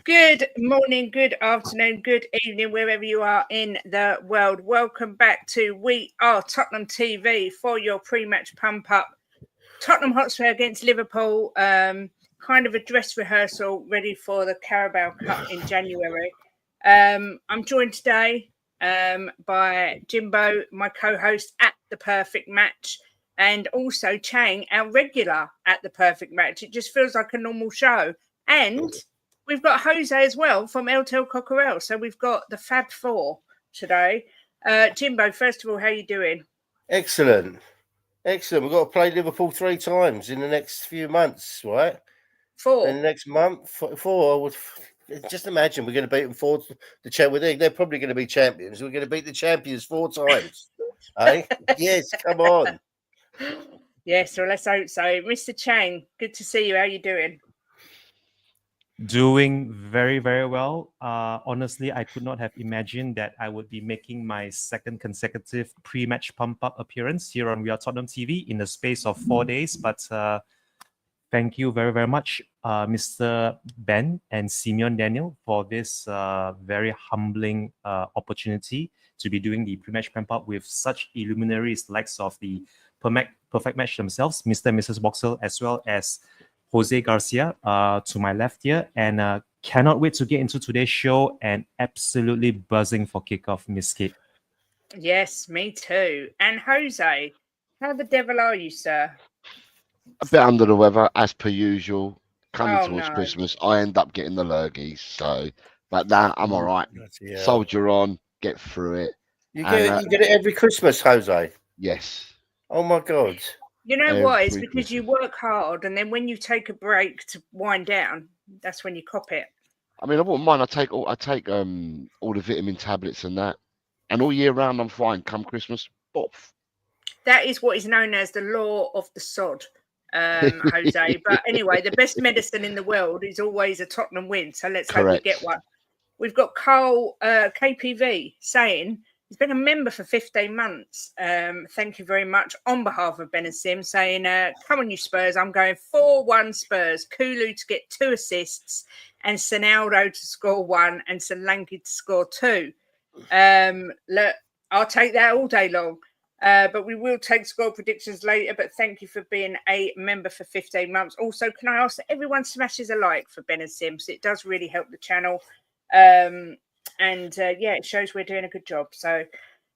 Good morning, good afternoon, good evening, wherever you are in the world. Welcome back to We Are Tottenham TV for your pre-match pump-up. Tottenham Hotspur against Liverpool, kind of a dress rehearsal ready for the Carabao Cup in January. I'm joined today by Jimbo, my co-host at The Perfect Match, and also Chang, our regular at The Perfect Match. It just feels like a normal show. And we've got Jose as well from El Tel Cocorel. So we've got the Fab Four today. Jimbo, first of all, how are you doing? Excellent. We've got to play Liverpool 3 times in the next few months, right? Four. In the next month, four. Just imagine we're going to beat them 4 the Champions League. They're probably going to be champions. We're going to beat the champions 4 times. Eh? Yes, come on. Yes, so let's hope so. Mr. Chang, good to see you. How are you doing? Doing very, very well. Honestly, I could not have imagined that I would be making my second consecutive pre-match pump-up appearance here on We Are Tottenham TV in the space of 4 days. But thank you very, very much, Mr. Ben and Simeon Daniel, for this very humbling opportunity to be doing the pre-match pump-up with such illuminaries likes of the Perfect Match themselves, Mr. and Mrs. Boxall, as well as Jose Garcia to my left here, and cannot wait to get into today's show and absolutely buzzing for kickoff, Miss Kate. Yes, me too. And Jose, how the devil are you, sir? A bit under the weather, as per usual. Coming Oh, towards no. Christmas, I end up getting the lurgies. So, but now I'm all right. Yeah. Soldier on, get through it. You get it every Christmas, Jose. Yes. Oh my God. You know what? It's Every because you work hard, and then when you take a break to wind down, that's when you cop it. I mean, I wouldn't mind. I take all the vitamin tablets and that, and all year round I'm fine. Come Christmas, off. That is what is known as the law of the sod, Jose. But anyway, the best medicine in the world is always a Tottenham win. So let's hope we get one. We've got Carl KPV saying he's been a member for 15 months. Thank you very much on behalf of Ben and Sim, saying, come on, you Spurs. I'm going 4-1 Spurs. Kulu to get 2 assists and Sonaldo to score 1 and Solanke to score 2. Look, I'll take that all day long. But we will take score predictions later. But thank you for being a member for 15 months. Also, can I ask that everyone smashes a like for Ben and Sims? It does really help the channel. It shows we're doing a good job. So,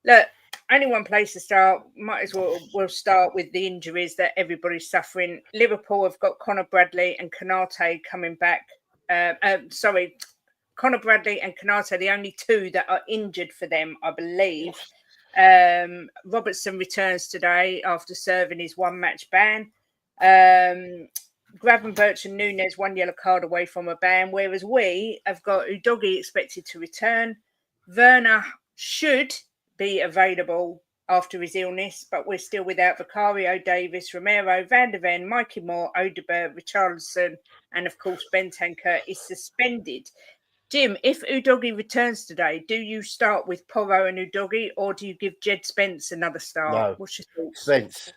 look, only one place to start. Might as well we'll start with the injuries that everybody's suffering. Liverpool have got Conor Bradley and Konate coming back. Conor Bradley and Konate, the only two that are injured for them, I believe. Robertson returns today after serving his 1-match ban. Gravenberch and Nunes 1 yellow card away from a ban, whereas we have got Udogie expected to return. Werner should be available after his illness, but we're still without Vicario, Davis, Romero, Van der Ven, Mikey Moore, Odegaard, Richarlison, and of course Bentancur is suspended. Jim, if Udogie returns today, do you start with Porro and Udogie, or do you give Jed Spence another start? No. What's your thoughts?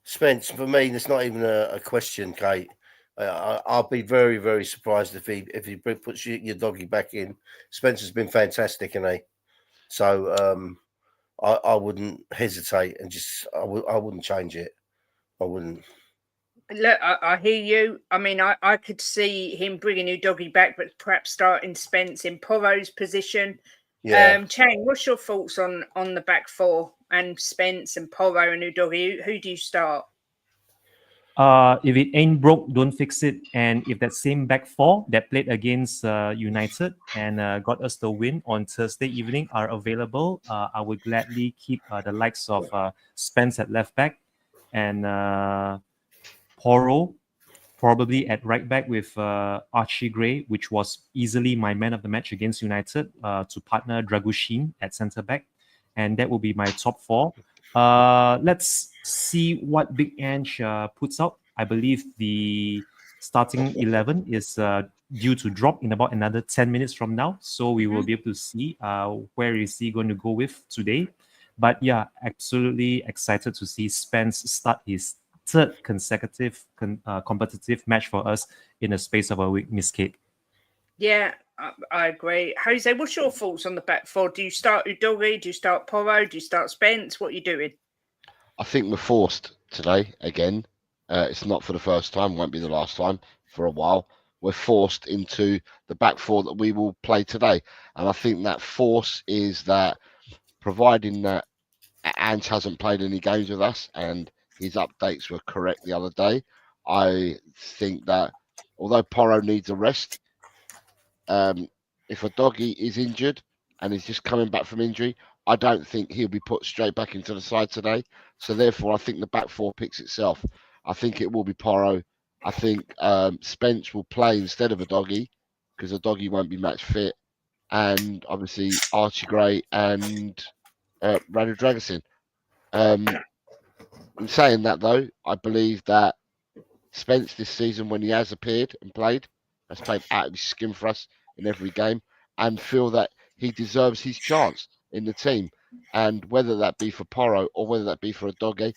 Spence, for me, there's not even a question, Kate. I'll be very, very surprised if he puts your doggy back in. Spence has been fantastic, hasn't he? So I wouldn't hesitate and I wouldn't change it. I wouldn't. Look, I hear you. I mean, I could see him bringing Udogie back, but perhaps starting Spence in Porro's position. Yeah. Chang, what's your thoughts on the back four and Spence and Porro and Udogie? Who do you start? If it ain't broke, don't fix it. And if that same back four that played against United and got us the win on Thursday evening are available, I would gladly keep the likes of Spence at left back and Porro probably at right back with Archie Gray, which was easily my man of the match against United, to partner Dragushin at centre back. And that will be my top four. Let's see what Big Ange puts out. I believe the starting 11 is due to drop in about another 10 minutes from now. So we will be able to see where is he going to go with today. But yeah, absolutely excited to see Spence start his third consecutive competitive match for us in the space of a week, Miss Kate. Yeah, I agree. Jose, what's your thoughts on the back four? Do you start Udogie? Do you start Porro? Do you start Spence? What are you doing? I think we're forced today again. It's not for the first time, won't be the last time for a while. We're forced into the back four that we will play today. And I think that force is that, providing that Ange hasn't played any games with us and his updates were correct the other day, I think that although Porro needs a rest, if a doggy is injured and is just coming back from injury, I don't think he'll be put straight back into the side today. So therefore, I think the back four picks itself. I think it will be Porro. I think Spence will play instead of a doggy because a doggy won't be match fit, and obviously Archie Gray and Radu Dragusin. In saying that, though, I believe that Spence this season, when he has appeared and played, has played out of his skin for us in every game, and feel that he deserves his chance in the team. And whether that be for Porro or whether that be for a doggy,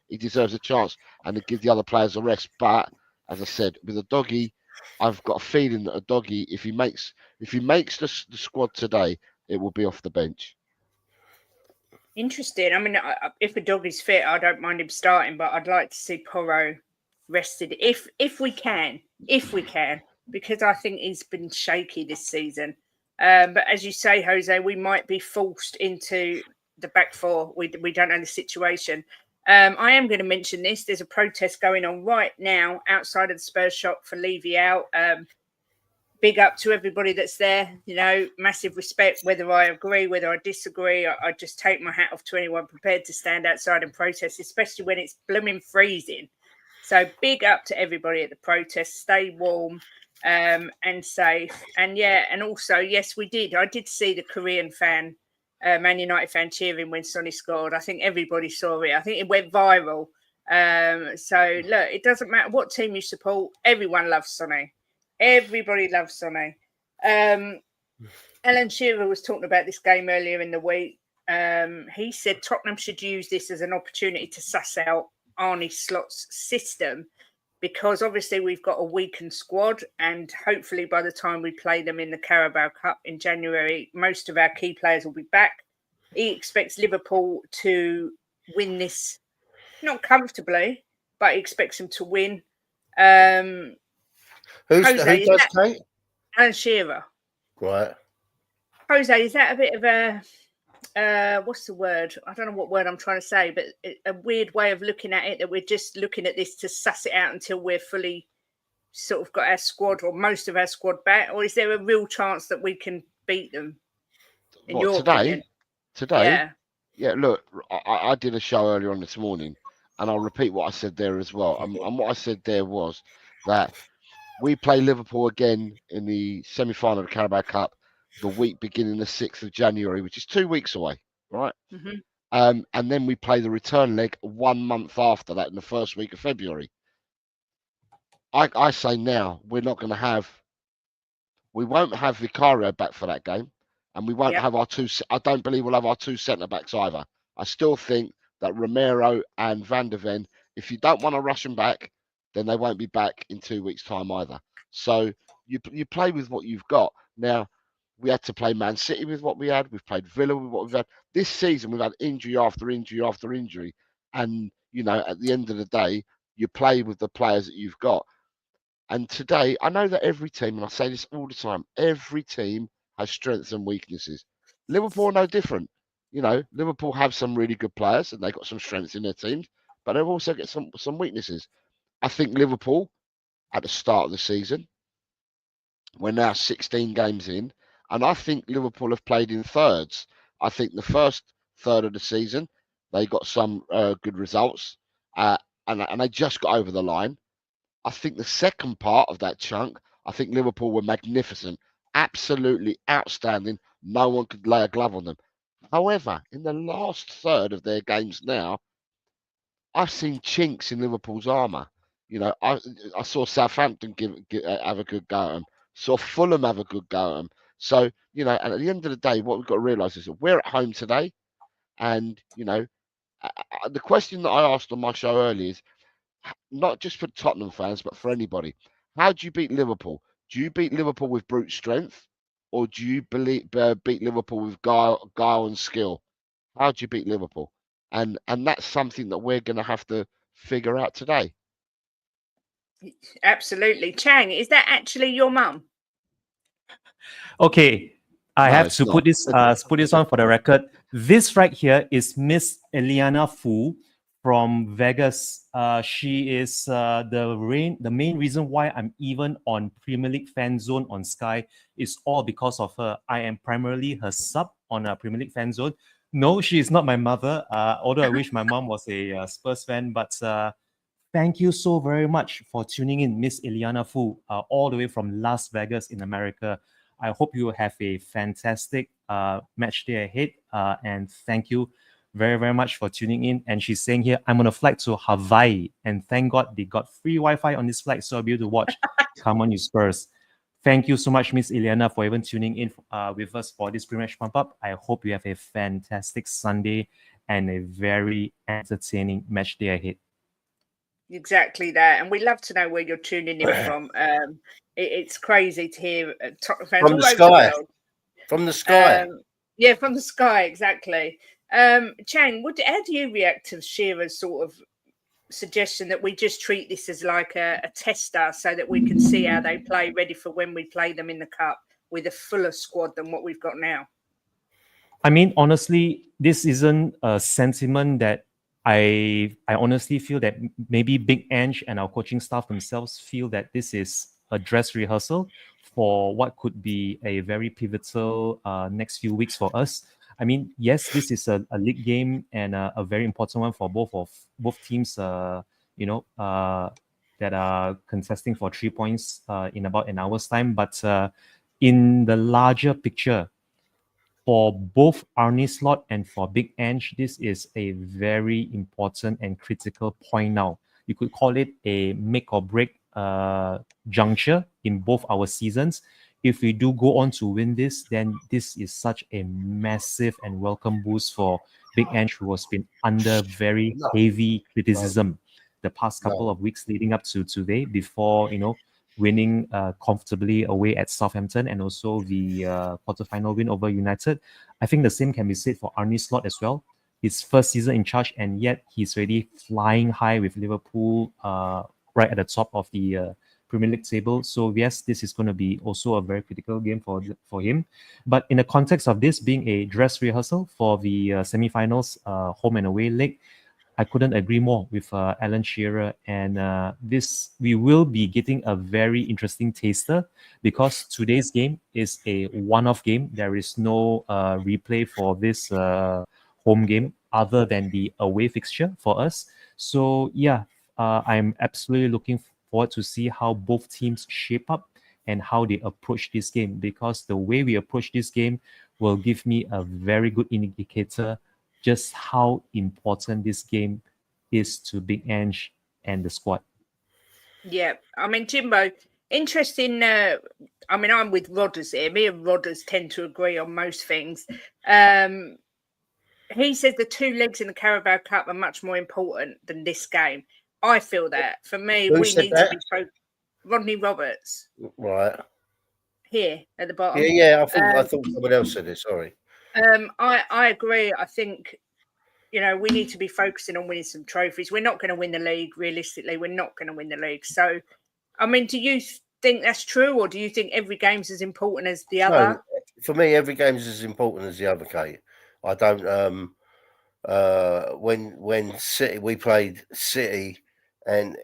he deserves a chance, and it gives the other players a rest. But as I said, with a doggy, I've got a feeling that a doggy, if he makes the squad today, it will be off the bench. Interesting. I mean, if a dog is fit, I don't mind him starting, but I'd like to see Porro rested if we can, because I think he's been shaky this season. But as you say, Jose, we might be forced into the back four. We don't know the situation. I am going to mention this. There's a protest going on right now outside of the Spurs shop for Levy out. Big up to everybody that's there. You know, massive respect, whether I agree, whether I disagree. I just take my hat off to anyone prepared to stand outside and protest, especially when it's blooming freezing. So big up to everybody at the protest. Stay warm and safe. And yeah, and also, yes, we did. I did see the Korean fan, Man United fan cheering when Sonny scored. I think everybody saw it. I think it went viral. So look, it doesn't matter what team you support. Everyone loves Sonny. Everybody loves Sonny. Alan Shearer was talking about this game earlier in the week. He said Tottenham should use this as an opportunity to suss out Arne Slot's system, because obviously we've got a weakened squad, and hopefully by the time we play them in the Carabao Cup in January, most of our key players will be back. He expects Liverpool to win this, not comfortably, but he expects them to win. Who Jose, does, Kate? Alan Shearer. Right. Jose, is that a bit of a what's the word? I don't know what word I'm trying to say, but a weird way of looking at it, that we're just looking at this to suss it out until we're fully sort of got our squad or most of our squad back? Or is there a real chance that we can beat them? In your opinion? Today? Yeah, look, I did a show earlier on this morning, and I'll repeat what I said there as well. And what I said there was that we play Liverpool again in the semi-final of the Carabao Cup the week beginning the 6th of January, which is 2 weeks away, right? Mm-hmm. And then we play the return leg 1 month after that in the first week of February. I say now, we won't have Vicario back for that game, and we won't have I don't believe we'll have our two centre-backs either. I still think that Romero and Van der Ven, if you don't want to rush them back, then they won't be back in 2 weeks' time either. So you play with what you've got. Now, we had to play Man City with what we had. We've played Villa with what we've had. This season, we've had injury after injury after injury. And, at the end of the day, you play with the players that you've got. And today, I know that every team, and I say this all the time, every team has strengths and weaknesses. Liverpool are no different. Liverpool have some really good players and they've got some strengths in their teams, but they've also got some weaknesses. I think Liverpool, at the start of the season, we're now 16 games in, and I think Liverpool have played in thirds. I think the first third of the season, they got some good results, and they just got over the line. I think the second part of that chunk, I think Liverpool were magnificent, absolutely outstanding. No one could lay a glove on them. However, in the last third of their games now, I've seen chinks in Liverpool's armour. I saw Southampton have a good go at them. Saw Fulham have a good go at them. So, and at the end of the day, what we've got to realise is that we're at home today. And, the question that I asked on my show earlier is, not just for Tottenham fans, but for anybody. How do you beat Liverpool? Do you beat Liverpool with brute strength, or do you beat Liverpool with guile and skill? How do you beat Liverpool? And that's something that we're going to have to figure out today. Absolutely. Chang, is that actually your mum? Okay, I No, have it's to not. put this on for the record. This right here is Miss Eliana Fu from Vegas. She is the main reason why I'm even on Premier League Fan Zone on Sky is all because of her. I am primarily her sub on Premier League Fan Zone. No, she is not my mother. Although I wish my mom was a Spurs fan, but thank you so very much for tuning in, Miss Eliana Fu, all the way from Las Vegas in America. I hope you have a fantastic match day ahead. And thank you very, very much for tuning in. And she's saying here, I'm on a flight to Hawaii. And thank God they got free Wi-Fi on this flight, so I'll be able to watch Come On You Spurs. Thank you so much, Miss Eliana, for even tuning in with us for this pre-match pump-up. I hope you have a fantastic Sunday and a very entertaining match day ahead. Exactly that, and we love to know where you're tuning in from. It's crazy to hear Tottenham fans from all the over sky. the world. From the sky. Yeah, from the sky, exactly. Chang, how do you react to Shearer's sort of suggestion that we just treat this as like a tester so that we can see how they play, ready for when we play them in the cup with a fuller squad than what we've got now? I mean, honestly, this isn't a sentiment that I honestly feel that maybe Big Ange and our coaching staff themselves feel that this is a dress rehearsal for what could be a very pivotal next few weeks for us. I mean, yes, this is a league game and a very important one for both teams. That are contesting for 3 points in about an hour's time. But in the larger picture, for both Arne Slot and for Big Ange, this is a very important and critical point now. You could call it a make or break juncture in both our seasons. If we do go on to win this, then this is such a massive and welcome boost for Big Ange, who has been under very heavy criticism the past couple of weeks leading up to today before, winning comfortably away at Southampton and also the quarterfinal win over United. I think the same can be said for Arne Slot as well. His first season in charge, and yet he's already flying high with Liverpool right at the top of the Premier League table. So yes, this is going to be also a very critical game for him. But in the context of this being a dress rehearsal for the semi-finals home and away leg, I couldn't agree more with Alan Shearer. And we will be getting a very interesting taster because today's game is a one-off game. There is no replay for this home game other than the away fixture for us. So yeah, I'm absolutely looking forward to see how both teams shape up and how they approach this game, because the way we approach this game will give me a very good indicator just how important this game is to Big Ange and the squad. Yeah, I mean, Jimbo, interesting. I mean, I'm with Rodders here. Me and Rodders tend to agree on most things. He says the two legs in the Carabao Cup are much more important than this game. I feel that. For me, Who we said need that? to be focused. Rodney Roberts. Right. Here at the bottom. Yeah. I thought someone else said it. Sorry. I agree. I think, we need to be focusing on winning some trophies. We're not going to win the league. Realistically, we're not going to win the league. So, I mean, do you think that's true, or do you think every game's as important as the other? No, for me, every game is as important as the other, Kate. I don't. When City, we played City, and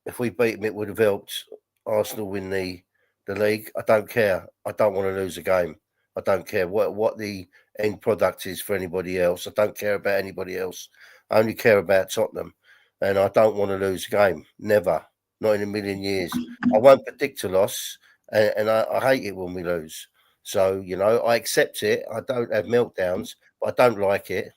if we beat them, it would have helped Arsenal win the league. I don't care. I don't want to lose a game. I don't care what the end product is for anybody else. I don't care about anybody else. I only care about Tottenham, and I don't want to lose a game. Never, not in a million years. I won't predict a loss, and I hate it when we lose. So I accept it. I don't have meltdowns, but I don't like it.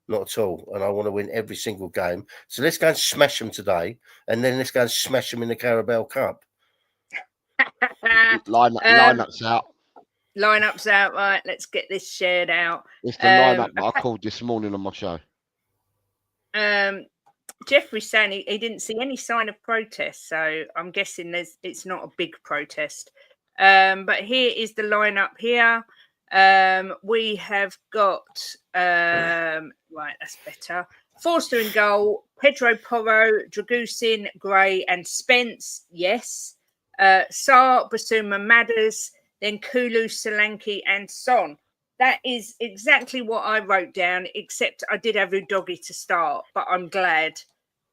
Not at all. And I want to win every single game. So let's go and smash them today. And then let's go and smash them in the Carabao Cup. Lineups out. Lineups out, right. Let's get this shared out. It's the lineup that I called this morning on my show. Jeffrey's saying he didn't see any sign of protest, so I'm guessing it's not a big protest. But here is the lineup here. We have got right, that's better. Forster in goal, Pedro Porro, Dragusin, Gray, and Spence. Yes. Sarr, Basuma, Madders, then Kulu, Solanke, and Son. That is exactly what I wrote down, except I did have Udogie to start, but I'm glad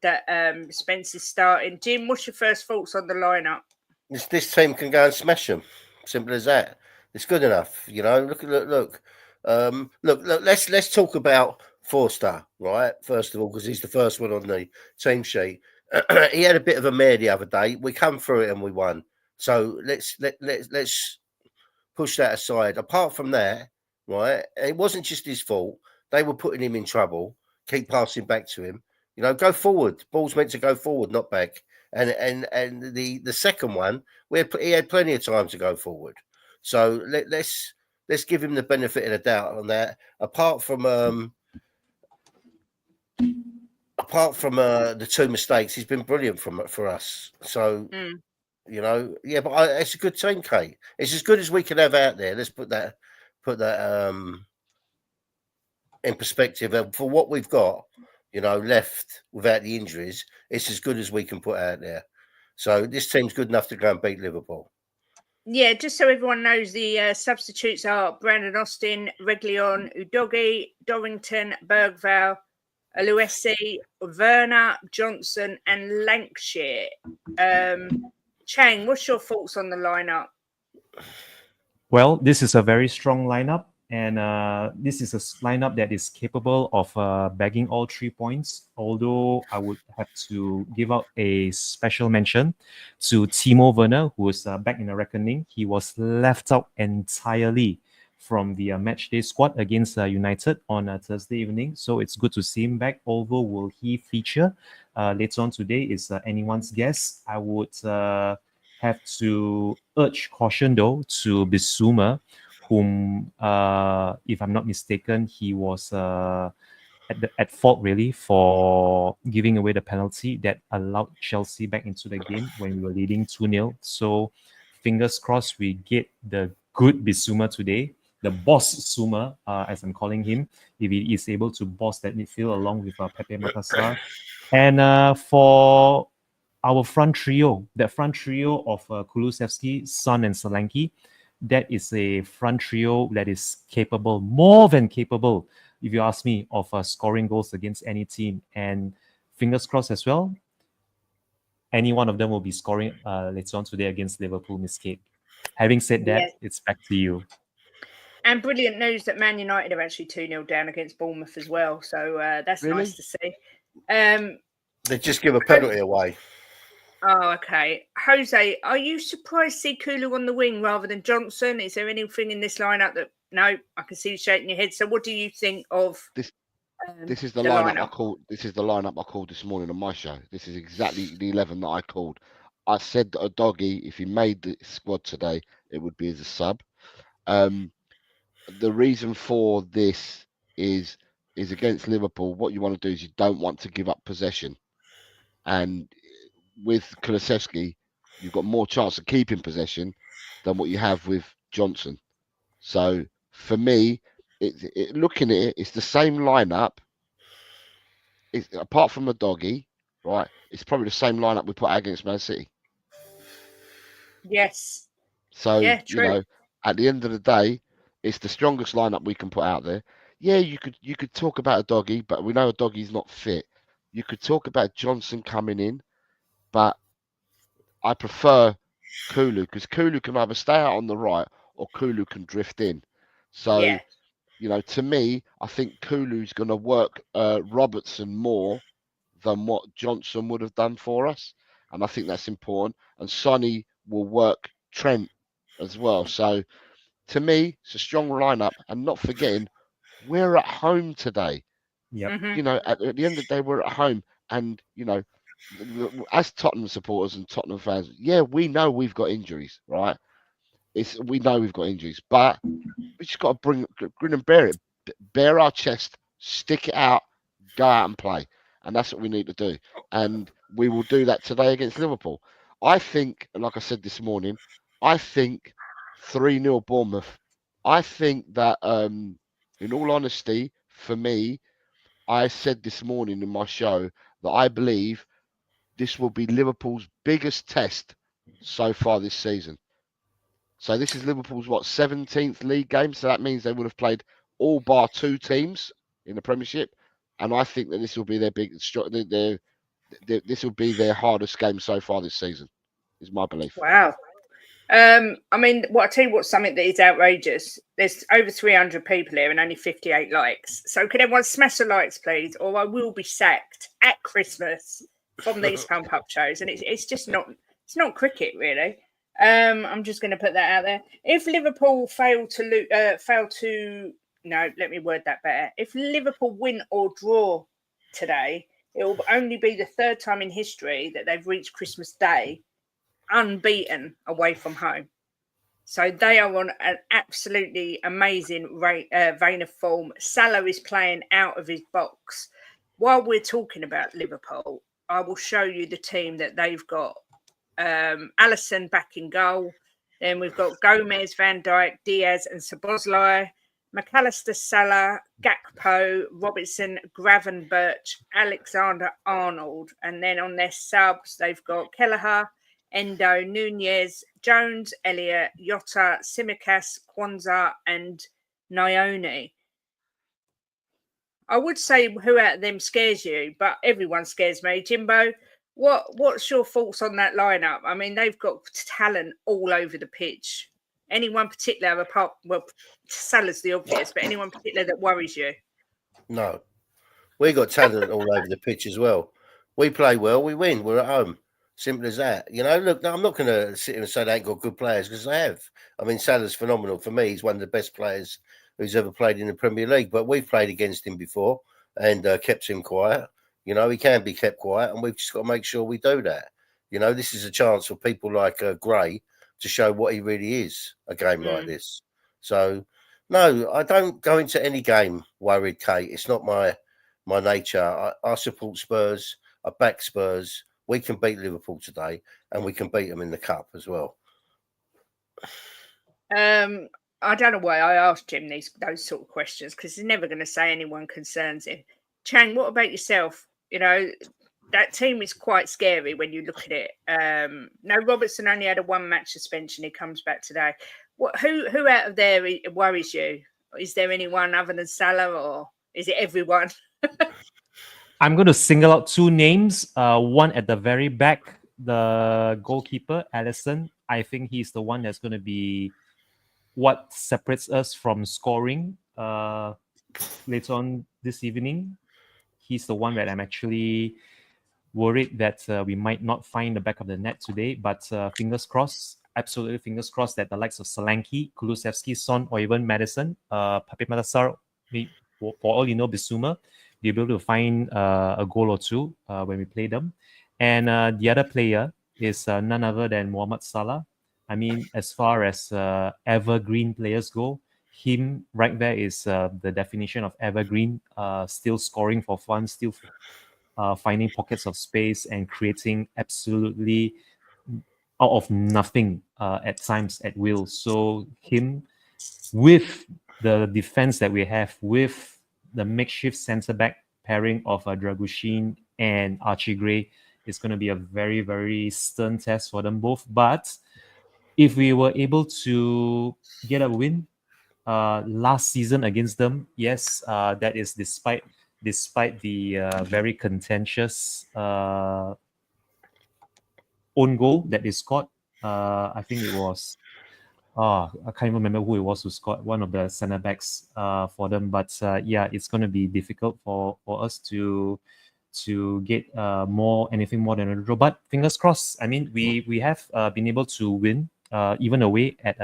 that Spence is starting. Jim, what's your first thoughts on the lineup? This team can go and smash them. Simple as that. It's good enough, you know. Look. Let's talk about Forster, right? First of all, because he's the first one on the team sheet. He had a bit of a mare the other day. We come through it and we won. So let's push that aside. Apart from that, right? It wasn't just his fault. They were putting him in trouble. Keep passing back to him. You know, go forward. Ball's meant to go forward, not back. And the second one, he had plenty of time to go forward. So let's give him the benefit of the doubt on that. Apart from the two mistakes, he's been brilliant for us. So you know, yeah, but it's a good team, Kate. It's as good as we can have out there. Let's put that in perspective. For what we've got, you know, left without the injuries, it's as good as we can put out there. So this team's good enough to go and beat Liverpool. Yeah, just so everyone knows, the substitutes are Brandon Austin, Reguilon, Udogie, Dorrington, Bergvall, Aluesi, Werner, Johnson, and Lancashire. Chang, what's your thoughts on the lineup? Well, this is a very strong lineup, and this is a lineup that is capable of bagging all 3 points. Although I would have to give out a special mention to Timo Werner, who is back in the reckoning. He was left out entirely from the match day squad against United on Thursday evening. So it's good to see him back. Although will he feature later on today is anyone's guess. I would have to urge caution though to Bissouma, whom, if I'm not mistaken, he was at fault really for giving away the penalty that allowed Chelsea back into the game when we were leading 2-0. So fingers crossed we get the good Bissouma today, the boss Suma, as I'm calling him, if he is able to boss that midfield along with Pepe Makassar. And for our front trio, that front trio of Kulusevski, Son, and Solanke, that is a front trio that is capable, more than capable, if you ask me, of scoring goals against any team. And fingers crossed as well, any one of them will be scoring later on today against Liverpool, Miss Kate. Having said that, It's back to you. And brilliant news that Man United are actually 2-0 down against Bournemouth as well. So that's Really? nice to see. They just give a penalty away. Oh, okay. Jose, are you surprised to see Kulu on the wing rather than Johnson? Is there anything in this lineup that... No, I can see you shaking your head. So what do you think of this is the lineup I called. This is the lineup I called this morning on my show. This is exactly the 11 that I called. I said that Udogie, if he made the squad today, it would be as a sub. The reason for this is against Liverpool. What you want to do is you don't want to give up possession, and with Kulusevski, you've got more chance of keeping possession than what you have with Johnson. So for me, looking at it, it's the same lineup. Apart from Udogie, right? It's probably the same lineup we put out against Man City. Yes. So you know, at the end of the day, it's the strongest lineup we can put out there. Yeah, you could talk about Udogie, but we know Udogie's not fit. You could talk about Johnson coming in, but I prefer Kulu because Kulu can either stay out on the right or Kulu can drift in. So, you know, to me, I think Kulu's going to work Robertson more than what Johnson would have done for us. And I think that's important. And Sonny will work Trent as well. So, to me, it's a strong lineup. And not forgetting, we're at home today. Yep. Mm-hmm. You know, at the end of the day, we're at home. And, you know, as Tottenham supporters and Tottenham fans, yeah, we know we've got injuries, right? We know we've got injuries, but we just got to grin and bear it, bare our chest, stick it out, go out and play. and that's what we need to do. And we will do that today against Liverpool. I think, like I said this morning, I think 3-0 Bournemouth. I think that, in all honesty, for me, I said this morning in my show that I believe this will be Liverpool's biggest test so far this season. So this is Liverpool's 17th league game. So that means they would have played all bar 2 teams in the Premiership, and I think that this will be their this will be their hardest game so far this season. Is my belief. Wow. I mean, I tell you what's something that is outrageous. There's over 300 people here and only 58 likes. So can everyone smash the likes, please, or I will be sacked at Christmas from these pump up shows. And it's just not cricket, really. I'm just going to put that out there. If Liverpool let me word that better. If Liverpool win or draw today, it will only be the 3rd time in history that they've reached Christmas Day unbeaten away from home. So they are on an absolutely amazing vein of form. Salah is playing out of his box. While we're talking about Liverpool, I will show you the team that they've got. Alisson back in goal. Then we've got Gomez, Van Dijk, Diaz and Szoboszlai. McAllister, Salah, Gakpo, Robertson, Gravenberch, Alexander-Arnold. And then on their subs, they've got Kelleher, Endo, Nunez, Jones, Elliott, Jota, Tsimikas, Kwanzaa and Nyoni. I would say who out of them scares you, but everyone scares me. Jimbo, what's your thoughts on that lineup? I mean, they've got talent all over the pitch. Anyone particular apart? Well, Salah's the obvious, but anyone particular that worries you? No, we got talent all over the pitch as well. We play well, we win. We're at home. Simple as that. You know, look, I'm not going to sit here and say they ain't got good players because they have. I mean, Salah's phenomenal. For me, he's one of the best players who's ever played in the Premier League. But we've played against him before and kept him quiet. You know, he can be kept quiet, and we've just got to make sure we do that. You know, this is a chance for people like Gray to show what he really is, a game like this. So, no, I don't go into any game worried, Kate. It's not my nature. I support Spurs. I back Spurs. We can beat Liverpool today, and we can beat them in the cup as well. I don't know why I asked Jim those sort of questions because he's never going to say anyone concerns him. Chang, what about yourself? You know, that team is quite scary when you look at it. No, Robertson only had a 1-match suspension. He comes back today. Who out of there worries you? Is there anyone other than Salah, or is it everyone? I'm going to single out 2 names. One at the very back, the goalkeeper, Alisson. I think he's the one that's going to be what separates us from scoring later on this evening. He's the one that I'm actually worried that we might not find the back of the net today. But fingers crossed, absolutely fingers crossed that the likes of Solanke, Kulusevski, Son, or even Madison, Pape Matar, for all you know, Bissouma, be able to find a goal or 2 when we play them. And the other player is none other than Mohamed Salah. I mean, as far as evergreen players go, him right there is the definition of evergreen, still scoring for fun, still finding pockets of space and creating absolutely out of nothing at times at will. So him, with the defense that we have, with the makeshift centre-back pairing of Dragushin and Archie Gray, is going to be a very, very stern test for them both. But if we were able to get a win last season against them, yes, that is despite the very contentious own goal that they scored. I think it was I can't even remember who it was who scored, one of the centre backs for them. But yeah, it's going to be difficult for us to get anything more than a draw. But fingers crossed. I mean, we have been able to win even away at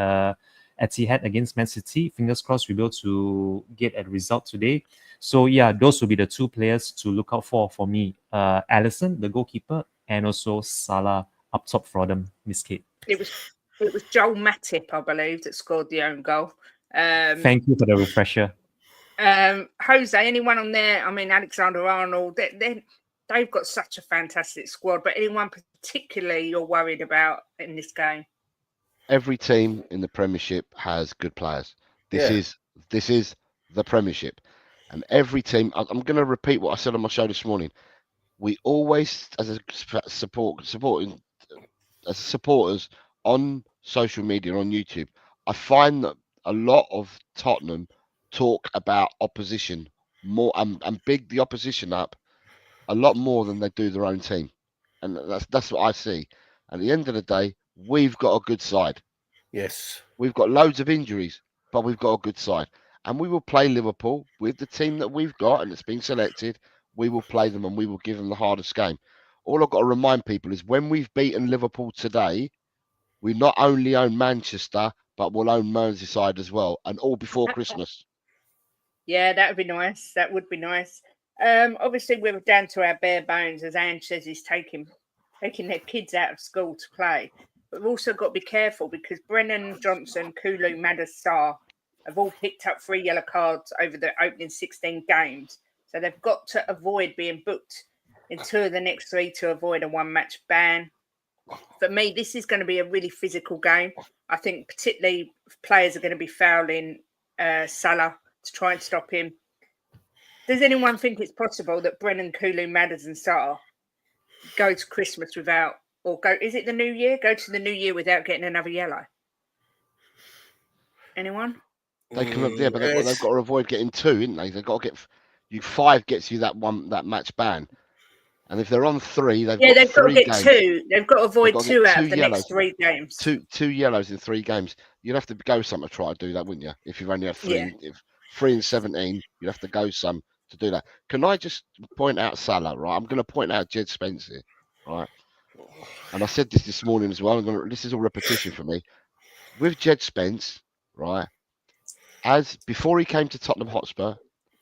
Etihad against Man City. Fingers crossed we'll be able to get a result today. So yeah, those will be the 2 players to look out for me. Alisson, the goalkeeper, and also Salah up top for them, Miss Kate. It was Joel Matip, I believe, that scored the own goal. Thank you for the refresher. Jose, anyone on there? I mean, Alexander-Arnold, they've got such a fantastic squad. But anyone particularly you're worried about in this game? Every team in the Premiership has good players. This is the Premiership, and every team. I'm going to repeat what I said on my show this morning. We always, as supporters on social media, on YouTube, I find that a lot of Tottenham talk about opposition more and big the opposition up a lot more than they do their own team, and that's what I see. At the end of the day, we've got a good side. Yes, we've got loads of injuries, but we've got a good side, and we will play Liverpool with the team that we've got and it's been selected. We will play them and we will give them the hardest game. All I've got to remind people is when we've beaten Liverpool today, we not only own Manchester, but we'll own Merseyside as well, and all before Christmas. Yeah, that would be nice. That would be nice. Obviously, we're down to our bare bones, as Ange says he's taking their kids out of school to play. But we've also got to be careful because Brennan, Johnson, Kulu, Madders, Sarr have all picked up 3 yellow cards over the opening 16 games. So they've got to avoid being booked in 2 of the next 3 to avoid a 1-match ban. For me, this is going to be a really physical game. I think particularly players are going to be fouling Salah to try and stop him. Does anyone think it's possible that Brennan, Kulu, Madders and Sarr go to Christmas without, or go, is it the New Year? Go to the New Year without getting another yellow? Anyone? They can, yeah, but they've got to avoid getting 2, isn't they? They've got to get you 5 gets you that match ban, and if they're on 3, they've got 3 to get games. 2. They've got to avoid 2 out of the next 3 games. Two yellows in 3 games. You'd have to go some to try to do that, wouldn't you? If you've only had 3, if 3 and 17, you'd have to go some to do that. Can I just point out Salah? Right, I'm going to point out Jed Spence here, right? And I said this morning as well. This is all repetition for me. With Jed Spence, right? As before he came to Tottenham Hotspur,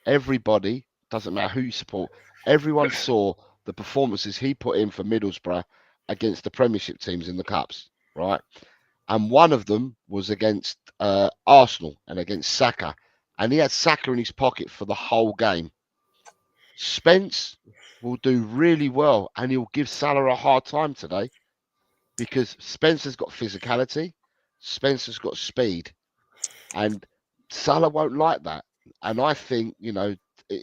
everybody, doesn't matter who you support, everyone saw the performances he put in for Middlesbrough against the Premiership teams in the Cups, right? And one of them was against Arsenal and against Saka. And he had Saka in his pocket for the whole game. Spence will do really well and he'll give Salah a hard time today because Spencer's got physicality, Spencer's got speed, and Salah won't like that. And I think, it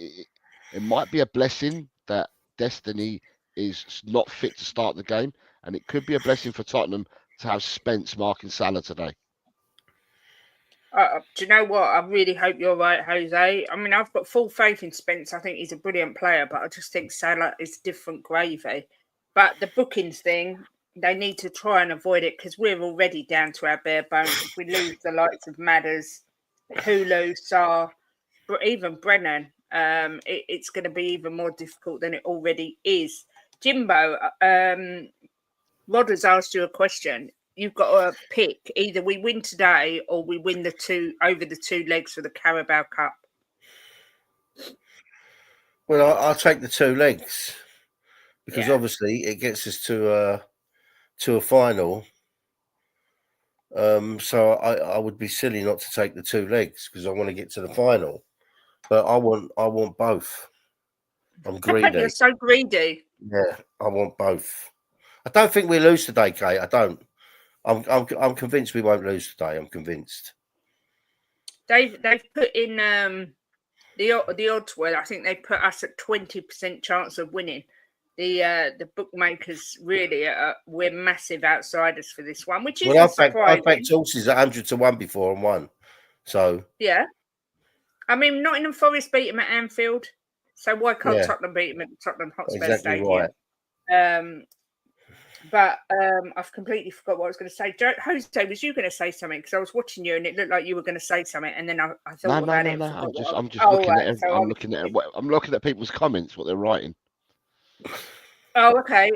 might be a blessing that Destiny is not fit to start the game, and it could be a blessing for Tottenham to have Spence marking Salah today. Do you know what? I really hope you're right, Jose. I mean, I've got full faith in Spence. I think he's a brilliant player, but I just think Salah is different gravy. But the bookings thing, they need to try and avoid it because we're already down to our bare bones. If we lose the likes of Madders, Kulu, Sarr, even Brennan, it's going to be even more difficult than it already is. Jimbo, Rod has asked you a question. You've got to pick either we win today or we win over the 2 legs for the Carabao Cup. Well, I'll take the 2 legs because obviously it gets us to a final. So I would be silly not to take the 2 legs because I want to get to the final. But I want both. I'm greedy. You're so greedy. Yeah, I want both. I don't think we lose today, Kate. I don't. I'm convinced we won't lose today. I'm convinced. They've put in the odds were, I think they put us at 20% chance of winning. The bookmakers really we're massive outsiders for this one, which is surprising. I've backed horses at 100 to 1 before and won. So yeah, I mean Nottingham Forest beat them at Anfield, so why can't Tottenham beat them at the Tottenham Hotspur Stadium? Right. But I've completely forgot what I was going to say. Jose, was you going to say something? Because I was watching you and it looked like you were going to say something, and then I thought about it. No. I'm just looking at. I'm looking at people's comments, what they're writing. Oh, okay.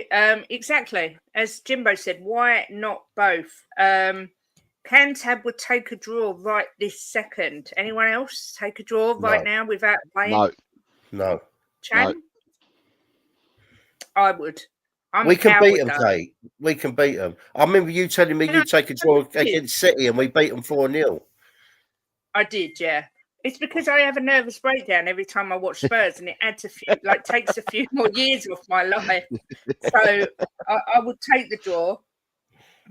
Exactly. As Jimbo said, why not both? Cantab would take a draw right this second. Anyone else take a draw right now without playing? No. Chan? No. I would. We can beat them, Kate. We can beat them. I remember you telling me you'd take a draw against City and we beat them 4-0. I did, yeah. It's because I have a nervous breakdown every time I watch Spurs, and it adds takes a few more years off my life. So I would take the draw,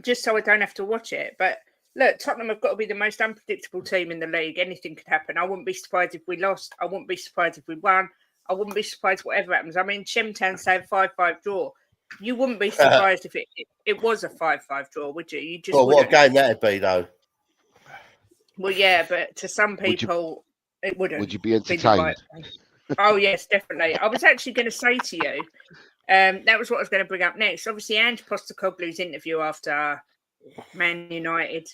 just so I don't have to watch it. But look, Tottenham have got to be the most unpredictable team in the league. Anything could happen. I wouldn't be surprised if we lost. I wouldn't be surprised if we won. I wouldn't be surprised whatever happens. I mean, Chemtown said 5-5 draw. You wouldn't be surprised if it was a 5-5 draw, would you? You just what a game that'd be, though. Well, yeah, but to some people, it wouldn't. Would you be entertained? Oh, yes, definitely. I was actually going to say to you, that was what I was going to bring up next. Obviously, Ange Postecoglou's interview after Man United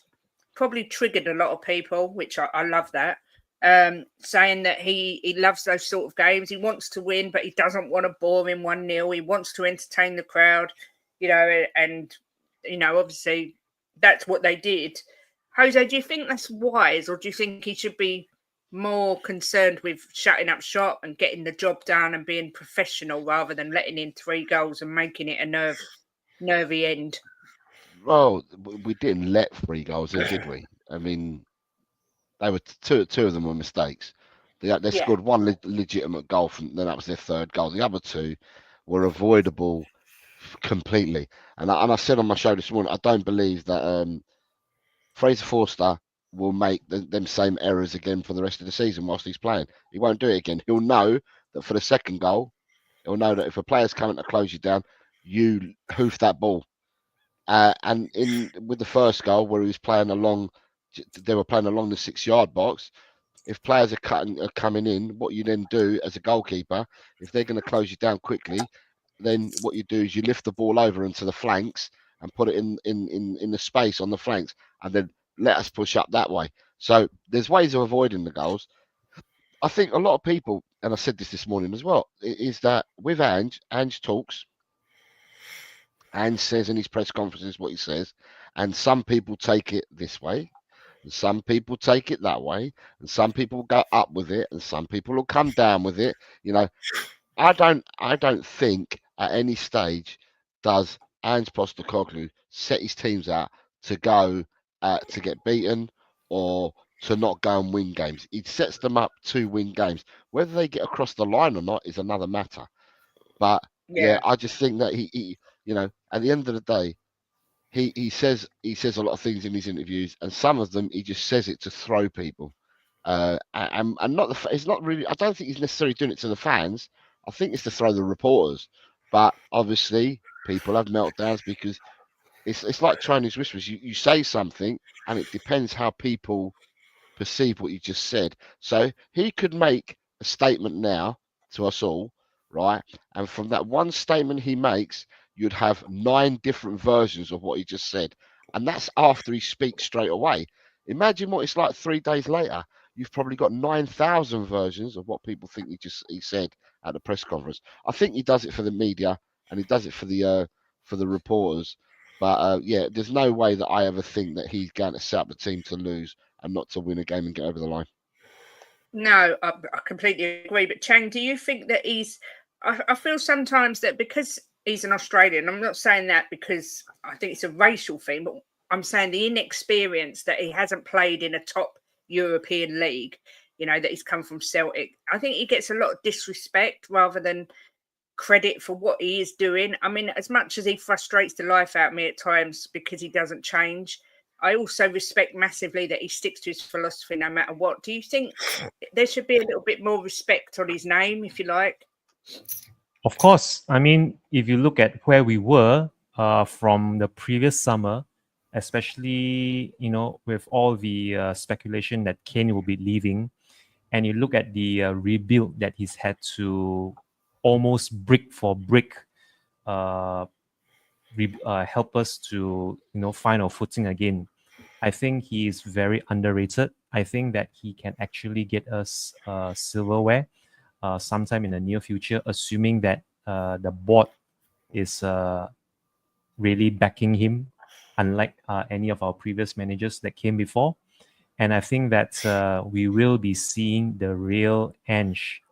probably triggered a lot of people, which I love that. Saying that he loves those sort of games. He wants to win, but he doesn't want to bore him 1-0. He wants to entertain the crowd, and obviously that's what they did. Jose, do you think that's wise, or do you think he should be more concerned with shutting up shop and getting the job done and being professional rather than letting in 3 goals and making it a nervy end? Well, we didn't let 3 goals in, did we? I mean, they were two of them were mistakes. They scored one legitimate goal then that was their 3rd goal. The other 2 were avoidable completely. And I said on my show this morning, I don't believe that Fraser Forster will make them same errors again for the rest of the season whilst he's playing. He won't do it again. He'll know that for the 2nd goal, he'll know that if a player's coming to close you down, you hoof that ball. And with the 1st goal where he was playing along, they were playing along the 6-yard box. If players are coming in, what you then do as a goalkeeper, if they're going to close you down quickly, then what you do is you lift the ball over into the flanks and put it in the space on the flanks, and then let us push up that way. So there's ways of avoiding the goals. I think a lot of people, and I said this morning as well, is that with Ange talks, Ange says in his press conferences what he says, and some people take it this way, and some people take it that way, and some people go up with it, and some people will come down with it. I don't think at any stage does Ange Postecoglou set his teams out to go to get beaten or to not go and win games. He sets them up to win games. Whether they get across the line or not is another matter. But yeah, I just think that he at the end of the day, he says a lot of things in his interviews, and some of them he just says it to throw people. And not it's not really. I don't think he's necessarily doing it to the fans. I think it's to throw the reporters. But obviously, people have meltdowns because it's like Chinese whispers. You say something, and it depends how people perceive what you just said. So he could make a statement now to us all, right? And from that one statement he makes, you'd have 9 different versions of what he just said. And that's after he speaks straight away. Imagine what it's like 3 days later. You've probably got 9,000 versions of what people think he said at the press conference. I think he does it for the media and he does it for the reporters. But yeah, there's no way that I ever think that he's going to set up the team to lose and not to win a game and get over the line. No, I completely agree. But Chang, do you think that I feel sometimes that because he's an Australian, I'm not saying that because I think it's a racial thing, but I'm saying the inexperience that he hasn't played in a top European league, that he's come from Celtic. I think he gets a lot of disrespect rather than credit for what he is doing. I mean, as much as he frustrates the life out of me at times because he doesn't change, I also respect massively that he sticks to his philosophy no matter what. Do you think there should be a little bit more respect on his name, if you like? Of course. I mean, if you look at where we were from the previous summer, especially, with all the speculation that Kane will be leaving, and you look at the rebuild that he's had to almost brick for brick help us to, find our footing again. I think he is very underrated. I think that he can actually get us silverware sometime in the near future, assuming that the board is really backing him, unlike any of our previous managers that came before. And I think that we will be seeing the real Ange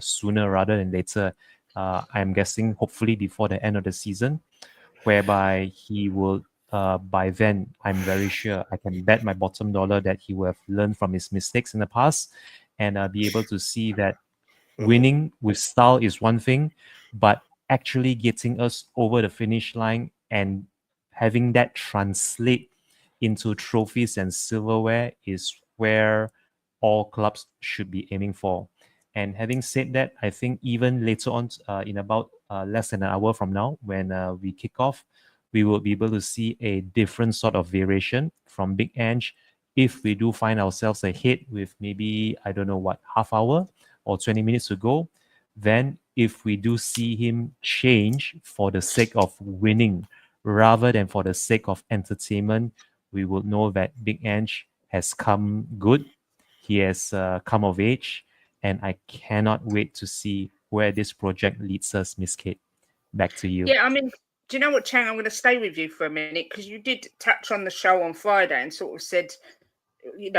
sooner rather than later. I'm guessing hopefully before the end of the season, whereby he will, by then, I'm very sure I can bet my bottom dollar that he will have learned from his mistakes in the past and be able to see that winning with style is one thing, but actually getting us over the finish line and having that translate into trophies and silverware is where all clubs should be aiming for. And having said that, I think even later on, in about less than an hour from now, when we kick off, we will be able to see a different sort of variation from Big Ange. If we do find ourselves ahead with maybe, I don't know what, half hour or 20 minutes to go, then if we do see him change for the sake of winning rather than for the sake of entertainment, we will know that Big Ange has come good. He has come of age, and I cannot wait to see where this project leads us, Miss Kate. Back to you. Yeah, I mean, do you know what, Chang? I'm going to stay with you for a minute because you did touch on the show on Friday and sort of said,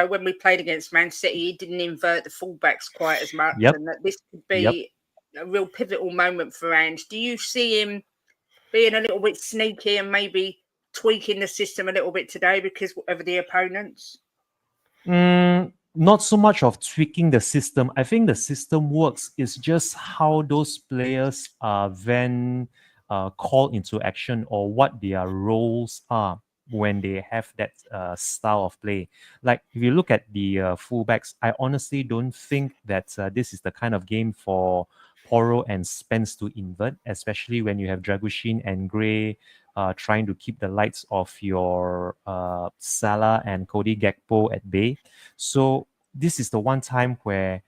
when we played against Man City, he didn't invert the fullbacks quite as much, and that this could be a real pivotal moment for Ange. Do you see him being a little bit sneaky and maybe tweaking the system a little bit today because of the opponents? Not so much of tweaking the system. I think the system works. It's just how those players are then called into action, or what their roles are when they have that style of play. Like if you look at the fullbacks, I honestly don't think that this is the kind of game for Porro and Spence to invert, especially when you have Dragushin and Gray trying to keep the lights of your Salah and Cody Gakpo at bay. So this is the one time where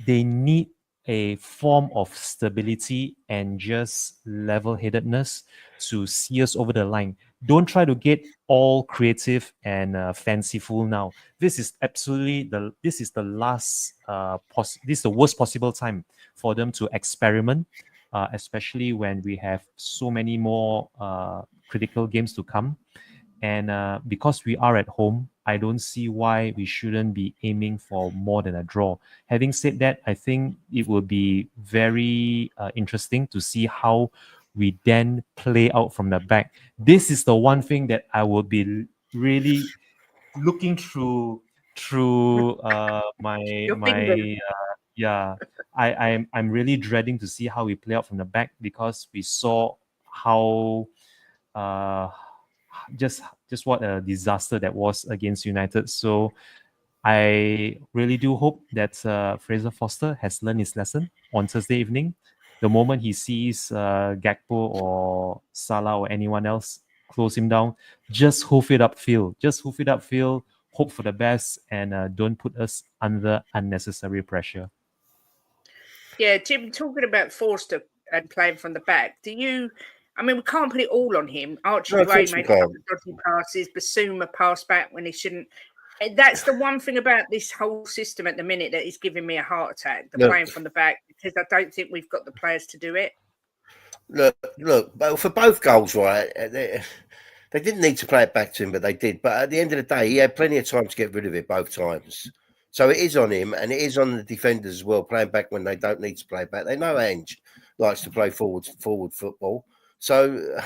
they need a form of stability and just level-headedness to see us over the line. Don't try to get all creative and fanciful now. This is absolutely the last this is the worst possible time for them to experiment, especially when we have so many more critical games to come. And because we are at home, I don't see why we shouldn't be aiming for more than a draw. Having said that, I think it will be very interesting to see how we then play out from the back. This is the one thing that I will be really looking through my Your fingers. yeah. I'm really dreading to see how we play out from the back, because we saw how uh just what a disaster that was against United. So I really do hope that Fraser Foster has learned his lesson on Thursday evening. The moment he sees Gakpo or Salah or anyone else close him down, just hoof it upfield. Just hoof it upfield, hope for the best, and don't put us under unnecessary pressure. Yeah, Jim, talking about Forster and playing from the back, I mean, we can't put it all on him. Archie Gray made a couple of dodgy passes. Basuma passed back when he shouldn't. That's the one thing about this whole system at the minute that is giving me a heart attack, playing from the back, because I don't think we've got the players to do it. Look, for both goals, right, they didn't need to play it back to him, but they did. But at the end of the day, he had plenty of time to get rid of it both times. So it is on him, and it is on the defenders as well, playing back when they don't need to play back. They know Ange likes to play forward football. So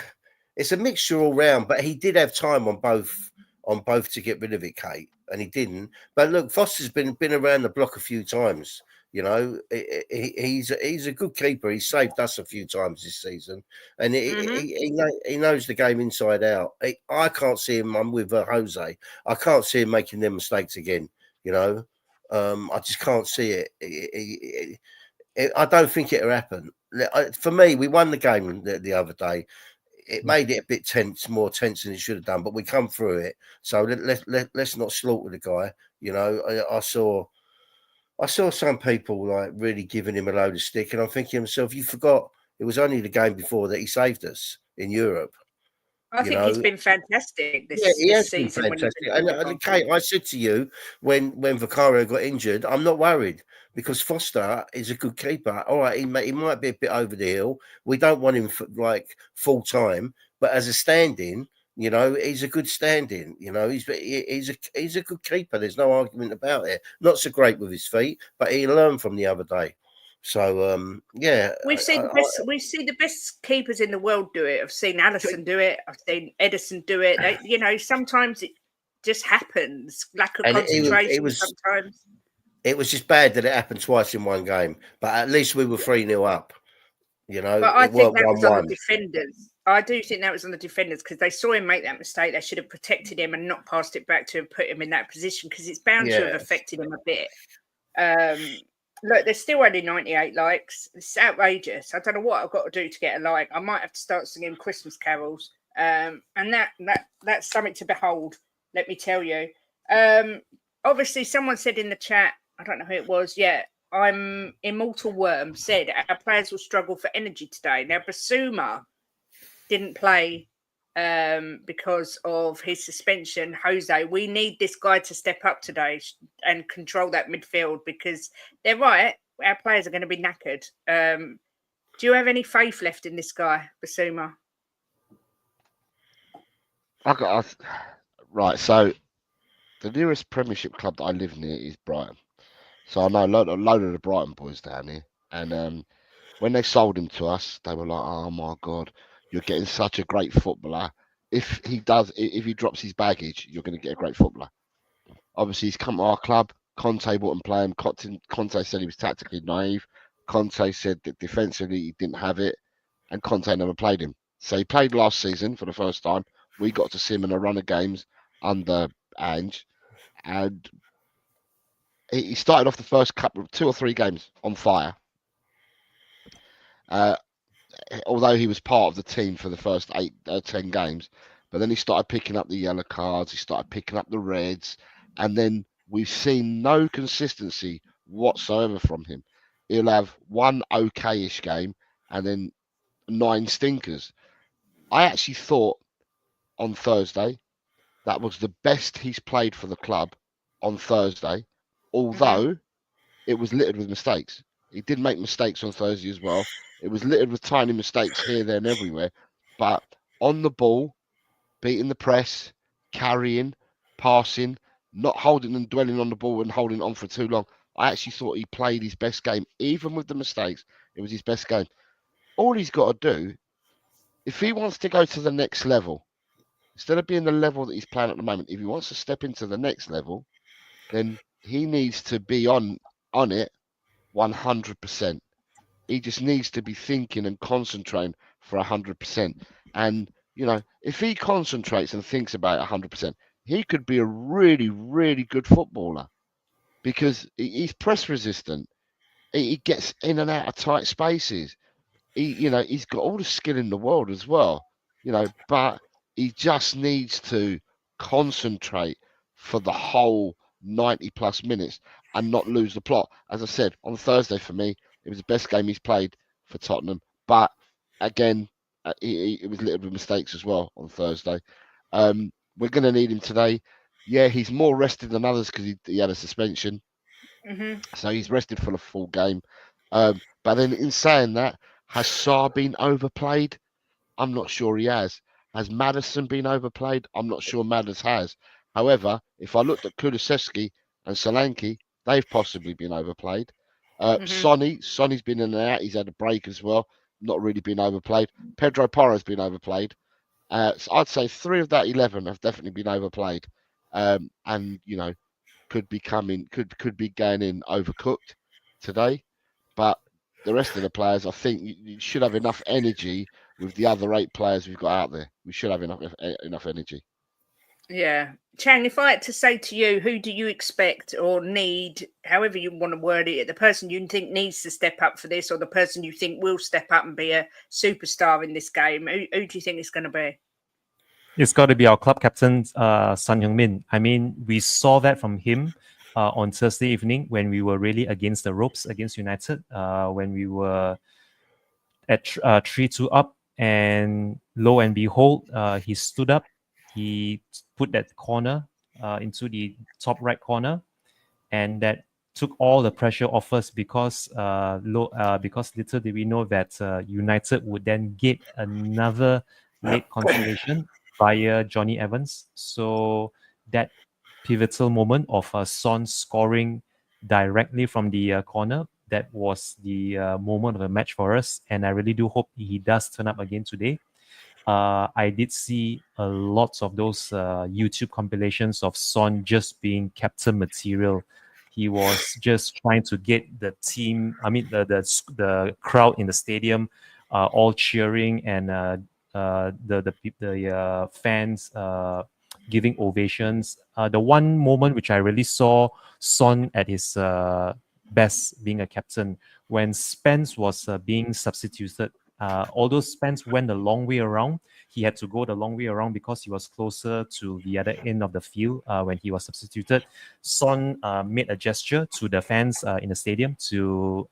it's a mixture all round, but he did have time on both to get rid of it, Kate, and he didn't. But look, Foster's been around the block a few times. You know, he's a good keeper. He's saved us a few times this season, and he knows the game inside out. I can't see him. I'm with Jose. I can't see him making them mistakes again. You know, I just can't see it. I don't think it'll happen. For me, we won the game the other day. It made it a bit tense, more tense than it should have done, but we come through it. So let's not slaughter the guy. You know, I saw some people like really giving him a load of stick, and I'm thinking to myself, you forgot it was only the game before that he saved us in Europe. I think he's been fantastic this season. Been fantastic. And Kate, I said to you when Vicario got injured, I'm not worried because Foster is a good keeper. All right, he might be a bit over the hill. We don't want him for, like full time, but as a stand-in, you know, he's a good stand-in. You know, he's a good keeper. There's no argument about it. Not so great with his feet, but he learned from the other day. So we've seen the best keepers in the world do it. I've seen Alisson do it. I've seen Edison do it. You know, sometimes it just happens. Lack of concentration sometimes. It was just bad that it happened twice in one game. But at least we were 3-0 up. You know, but I it think worked that was on 1-1. the defenders. I do think that was on the defenders because they saw him make that mistake. They should have protected him and not passed it back to him, put him in that position because it's bound to have affected him a bit. Look, there's still only 98 likes. It's outrageous. I don't know what I've got to do to get a like. I might have to start singing Christmas carols. And that's something to behold, let me tell you. Obviously, someone said in the chat, I don't know who it was, I'm Immortal Worm said our players will struggle for energy today. Now, Basuma didn't play because of his suspension. Jose, we need this guy to step up today and control that midfield because they're right. Our players are going to be knackered. Do you have any faith left in this guy, Basuma? Right. So the nearest Premiership club that I live near is Brighton. So I know a load of the Brighton boys down here, and when they sold him to us, they were like, "Oh my God, you're getting such a great footballer. If he drops his baggage, you're going to get a great footballer." Obviously, he's come to our club. Conte wouldn't play him. Conte said he was tactically naive. Conte said that defensively he didn't have it, and Conte never played him. So he played last season for the first time. We got to see him in a run of games under Ange, and he started off the first couple, 2 or 3 games on fire. Although he was part of the team for the first 8 or 10 games, but then he started picking up the yellow cards, he started picking up the reds, and then we've seen no consistency whatsoever from him. He'll have one okay-ish game and then 9 stinkers. I actually thought on Thursday that was the best he's played for the club on Thursday, although it was littered with mistakes. He did make mistakes on Thursday as well. It was littered with tiny mistakes here, there, and everywhere. But on the ball, beating the press, carrying, passing, not holding and dwelling on the ball and holding on for too long. I actually thought he played his best game, even with the mistakes. It was his best game. All he's got to do, if he wants to go to the next level, instead of being the level that he's playing at the moment, if he wants to step into the next level, then he needs to be on it 100%. He just needs to be thinking and concentrating for 100%. And, if he concentrates and thinks about it 100%, he could be a really, really good footballer because he's press resistant. He gets in and out of tight spaces. He's got all the skill in the world as well, but he just needs to concentrate for the whole 90 plus minutes and not lose the plot. As I said, on Thursday for me, it was the best game he's played for Tottenham. But again, it was littered with mistakes as well on Thursday. We're going to need him today. Yeah, he's more rested than others because he had a suspension. So he's rested for the full game. But then in saying that, has Sarr been overplayed? I'm not sure he has. Has Maddison been overplayed? I'm not sure Maddison has. However, if I looked at Kulusevski and Solanke, they've possibly been overplayed. Sonny's been in and out. He's had a break as well. Not really been overplayed. Pedro Porro's been overplayed. So I'd say 3 of that 11 have definitely been overplayed. And could be going in overcooked today. But the rest of the players, I think you should have enough energy with the other 8 players we've got out there. We should have enough energy. Yeah. Chang, if I had to say to you, who do you expect or need, however you want to word it, the person you think needs to step up for this or the person you think will step up and be a superstar in this game, who do you think it's going to be? It's got to be our club captain, Son Heung-min. I mean, we saw that from him on Thursday evening when we were really against the ropes against United, when we were at 3-2 up, and lo and behold, he stood up. He put that corner into the top right corner, and that took all the pressure off us because little did we know that United would then get another late consolation via Johnny Evans. So that pivotal moment of Son scoring directly from the corner, that was the moment of the match for us. And I really do hope he does turn up again today. I did see a lot of those YouTube compilations of Son just being captain material He was just trying to get the team, I mean, the crowd in the stadium all cheering, and the fans giving ovations. The one moment which I really saw Son at his best being a captain, when Spence was being substituted. Although Spence went the long way around, he had to go the long way around because he was closer to the other end of the field when he was substituted. Son made a gesture to the fans in the stadium to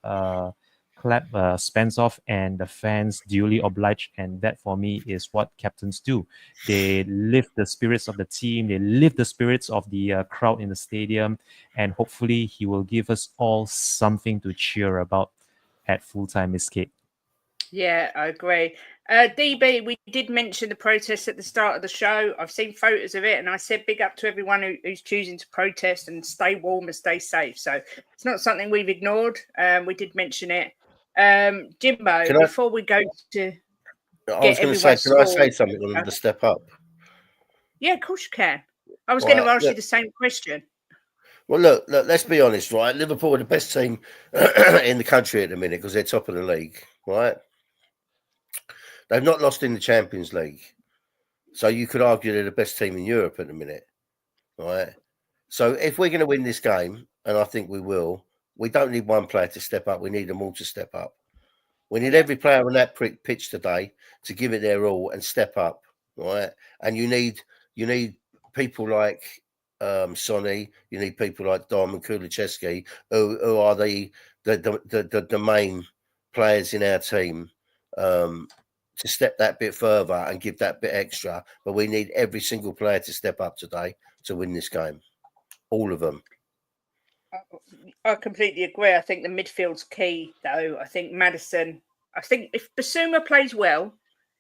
clap Spence off, and the fans duly obliged. And that, for me, is what captains do. They lift the spirits of the team, they lift the spirits of the crowd in the stadium, and hopefully he will give us all something to cheer about at full time, Miss Kate. Yeah, I agree. DB, we did mention the protests at the start of the show. I've seen photos of it, and I said big up to everyone who's choosing to protest, and stay warm and stay safe. So it's not something we've ignored. We did mention it. Jimbo, before we go to I was going to say, can I say something on the step up? Yeah, of course you can. I was going to ask you the same question. Well, look, let's be honest, right? Liverpool are the best team in the country at the minute because they're top of the league, right? They've not lost in the Champions League. So you could argue they're the best team in Europe at the minute, right? So if we're going to win this game, and I think we will, we don't need one player to step up. We need them all to step up. We need every player on that pitch today to give it their all and step up, right? And you need people like Sonny, you need people like Dom and Kulichevsky, who are the main players in our team, to step that bit further and give that bit extra. But we need every single player to step up today to win this game. All of them. I completely agree. I think the midfield's key, though. I think Maddison, I think if Basuma plays well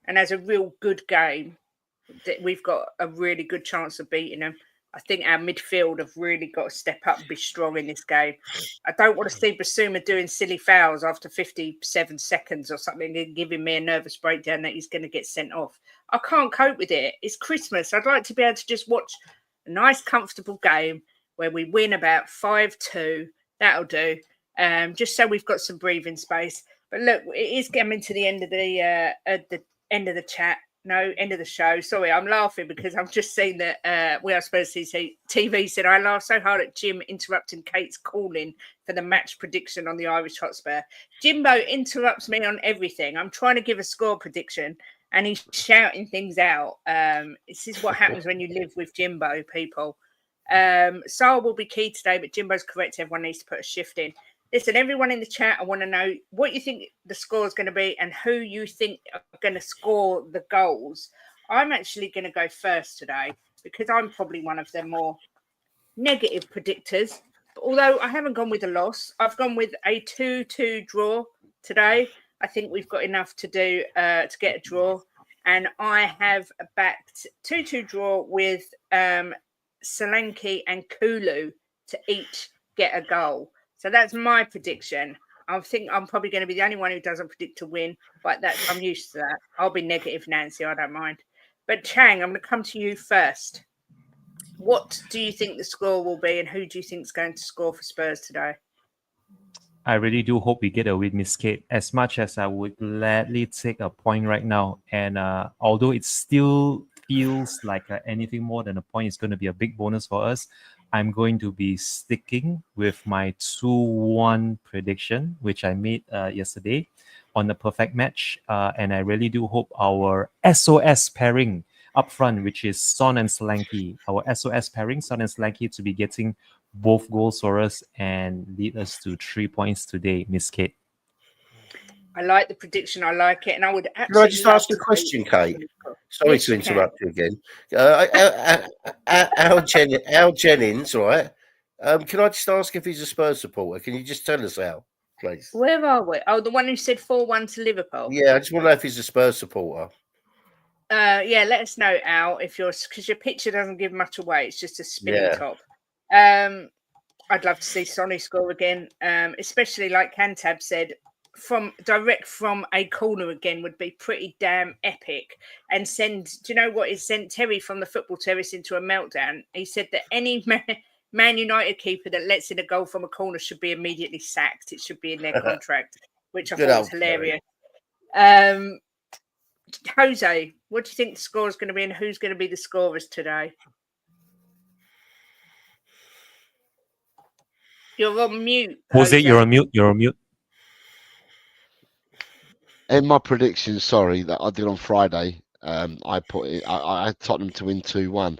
and has a real good game, we've got a really good chance of beating them. I think our midfield have really got to step up and be strong in this game. I don't want to see Basuma doing silly fouls after 57 seconds or something and giving me a nervous breakdown that he's going to get sent off. I can't cope with it. It's Christmas. I'd like to be able to just watch a nice, comfortable game where we win about 5-2. That'll do. Just so we've got some breathing space. But look, it is getting to the end of the end of the chat. No, end of the show. Sorry, I'm laughing because I've just seen that We Are Spurs TV said, I laughed so hard at Jim interrupting Kate's calling for the match prediction on the Irish Hotspur. Jimbo interrupts me on everything. I'm trying to give a score prediction and he's shouting things out. This is what happens when you live with Jimbo, people. Sal will be key today, but Jimbo's correct. Everyone needs to put a shift in. Listen, everyone in the chat, I want to know what you think the score is going to be and who you think are going to score the goals. I'm actually going to go first today because I'm probably one of the more negative predictors. But although I haven't gone with a loss, I've gone with a 2-2 draw today. I think we've got enough to do to get a draw. And I have backed 2-2 draw with Solanke and Kulu to each get a goal. So that's my prediction. I think I'm probably going to be the only one who doesn't predict to win, but I'm used to that. I'll be negative, Nancy. I don't mind. But Chang, I'm going to come to you first. What do you think the score will be, and who do you think is going to score for Spurs today? I really do hope we get a win, Miss Kate, as much as I would gladly take a point right now. And although it still feels like anything more than a point is going to be a big bonus for us, I'm going to be sticking with my 2-1 prediction, which I made yesterday on the perfect match. And I really do hope our SOS pairing up front, which is Son and Solanke, our SOS pairing, Son and Solanke, to be getting both goals for us and lead us to 3 points today, Miss Kate. I like the prediction. I like it. And I would actually. Can I just ask a question, Kate? Sorry to interrupt you again. Al Jennings, right? Can I just ask if he's a Spurs supporter? Can you just tell us, Al, please? Where are we? Oh, the one who said 4-1 to Liverpool. Yeah, I just want to know if he's a Spurs supporter. Yeah, let us know, Al, if you're, because your picture doesn't give much away. It's just a spinning top. I'd love to see Sonny score again, especially like Cantab said, direct from a corner again would be pretty damn epic. And do you know what? It sent Terry from the football terrace into a meltdown. He said that any Man United keeper that lets in a goal from a corner should be immediately sacked. It should be in their contract, which I Good thought was old hilarious. Jose, what do you think the score is going to be, and who's going to be the scorers today? You're on mute. Jose, you're on mute. You're on mute. In my prediction, sorry, that I did on Friday, I put it. I had Tottenham to win 2-1.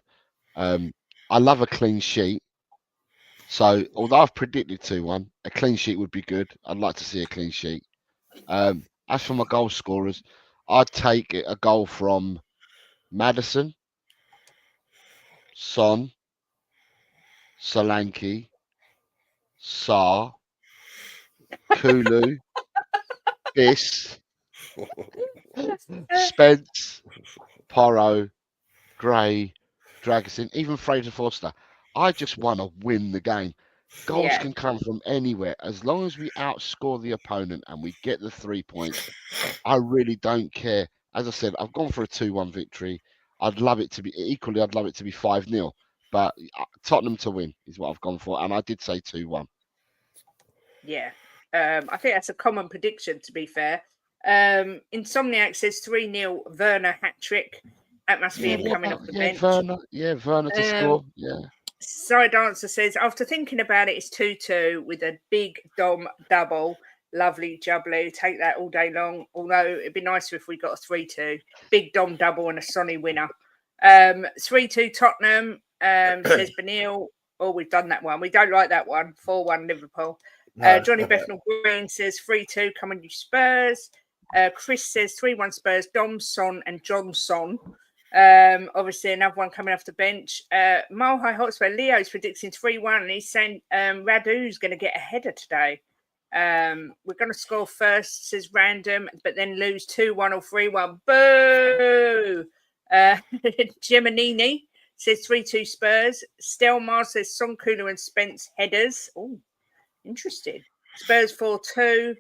I love a clean sheet. So although I've predicted 2-1, a clean sheet would be good. I'd like to see a clean sheet. As for my goal scorers, I'd take a goal from Maddison, Son, Solanke, Sarr, Kulu, Biss, Spence, Porro, Gray, Dragosin, even Fraser Forster. I just want to win the game. Goals can come from anywhere. As long as we outscore the opponent and we get the 3 points, I really don't care. As I said, I've gone for a 2-1 victory. I'd love it to be 5-0. But Tottenham to win is what I've gone for. And I did say 2-1. Yeah. I think that's a common prediction, to be fair. Insomniac says 3-0 Werner hat-trick. That must be him coming off the bench. Werner to score. Yeah. Side Dancer says, after thinking about it, it's 2-2 with a big Dom double. Lovely jubbly. Take that all day long. Although it'd be nicer if we got a 3-2. Big Dom double and a Sonny winner. 3-2 Tottenham, says Benil. Oh, we've done that one. We don't like that one. 4-1 Liverpool. Johnny Bethnal Green says 3-2, come on you Spurs. Chris says 3-1 Spurs, Dom, Son and Johnson. Obviously another one coming off the bench. Mile High Hotspur, Leo's predicting 3-1 and he's saying Radu's going to get a header today. We're going to score first, says Random, but then lose 2-1 or 3-1. Boo! Geminini says 3-2 Spurs. Stelmar says Son, Kulu and Spence headers. Oh, interesting. Spurs 4-2.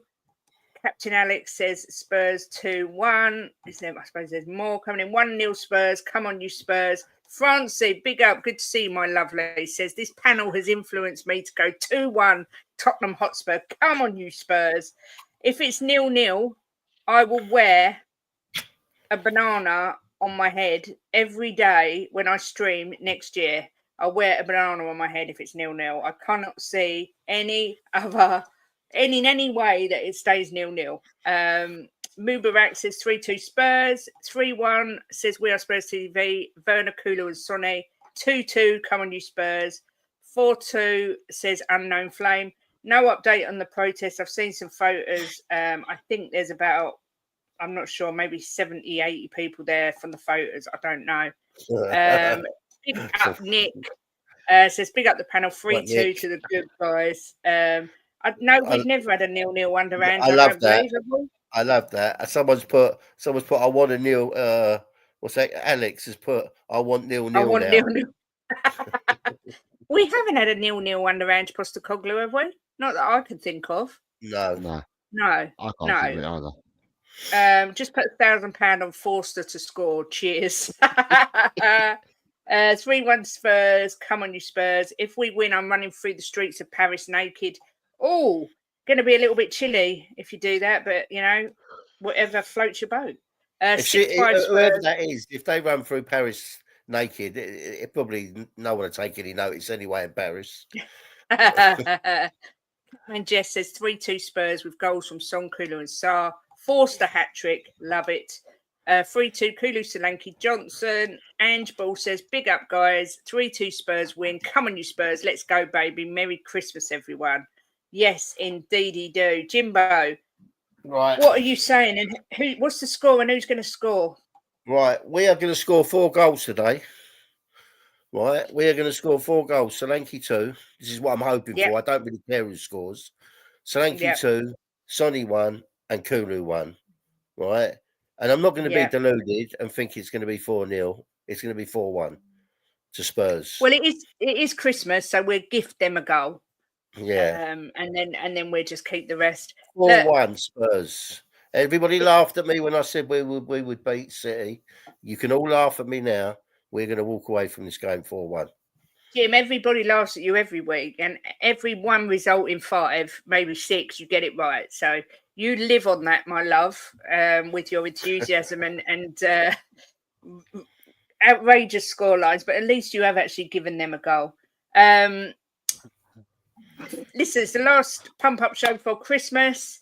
Captain Alex says Spurs 2-1. I suppose there's more coming in. 1-0 Spurs. Come on, you Spurs. Francie, big up. Good to see you, my lovely. Says this panel has influenced me to go 2-1 Tottenham Hotspur. Come on, you Spurs. If it's 0-0, I will wear a banana on my head every day when I stream next year. I'll wear a banana on my head if it's 0-0. I cannot see any way that it stays 0-0. Mubarak says 3-2 Spurs. 3-1 says We Are Spurs TV. Werner, Kulu and Sonny. 2-2, come on you Spurs. 4-2 says Unknown Flame. No update on the protest. I've seen some photos. I think there's about, I'm not sure, maybe 70, 80 people there from the photos. I don't know. Big up Nick. Says big up the panel. 3-2 to the good guys. We've never had a 0-0 under Ange. I love that. I love that. Someone's put I want a nil. What's that? Alex has put I want 0-0 now. 0-0. We haven't had a 0-0 under Ange Postecoglou, have we? Not that I can think of. No. I can't think of it either. Just put £1,000 on Forster to score. Cheers. 3-1 Spurs. Come on, you Spurs. If we win, I'm running through the streets of Paris naked. Oh, going to be a little bit chilly if you do that, but whatever floats your boat. Whoever that is, if they run through Paris naked, it probably no one will take any notice anyway in Paris. And Jess says 3-2 Spurs with goals from Son, Kulu and Sarr. Forster hat-trick. Love it. 3-2 Kulu, Solanke, Johnson. Ange Ball says, big up, guys. 3-2 Spurs win. Come on, you Spurs. Let's go, baby. Merry Christmas, everyone. Yes, indeedy do. Jimbo, right. What are you saying? And what's the score and who's going to score? Right. We are going to score 4 goals today. Right. We are going to score 4 goals. Solanke 2. This is what I'm hoping for. I don't really care who scores. Solanke 2, Sonny 1, and Kulu 1. Right. And I'm not going to be deluded and think it's going to be 4-0. It's going to be 4-1 to Spurs. Well, it is Christmas, so we'll gift them a goal. Yeah. And then we'll just keep the rest. 4-1 Spurs. Everybody laughed at me when I said we would beat City. You can all laugh at me now. We're going to walk away from this game 4-1. Jim, everybody laughs at you every week, and every one result in 5, maybe 6, you get it right. So you live on that, my love, with your enthusiasm and outrageous scorelines. But at least you have actually given them a goal. Listen, it's the last pump up show before Christmas.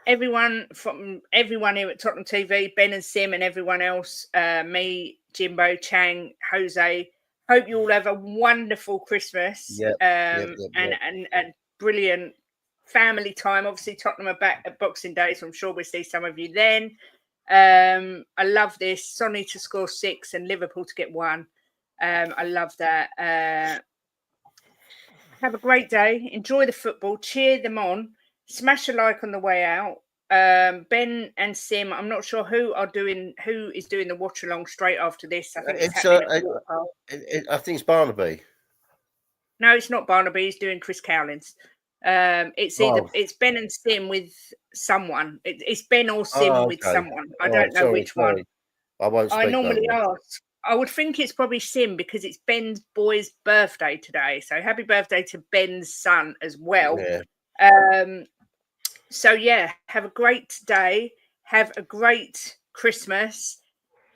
Everyone here at Tottenham TV, Ben and Sim, and everyone else, me, Jimbo, Chang, Jose. Hope you all have a wonderful Christmas and brilliant family time. Obviously, Tottenham are back at Boxing Day, so I'm sure we'll see some of you then. I love this. Sonny to score 6 and Liverpool to get 1. I love that. Have a great day. Enjoy the football. Cheer them on. Smash a like on the way out. Ben and Sim, I'm not sure who is doing the watch along straight after this. I think it's happening at Waterpole. I think it's Barnaby. No, it's not Barnaby. He's doing Chris Cowlins. It's Ben and Sim with someone. It's Ben or Sim with someone. I don't know which one. I won't speak. I normally ask. I would think it's probably Sim because it's Ben's boy's birthday today. So happy birthday to Ben's son as well. Yeah. So yeah, have a great day. Have a great Christmas.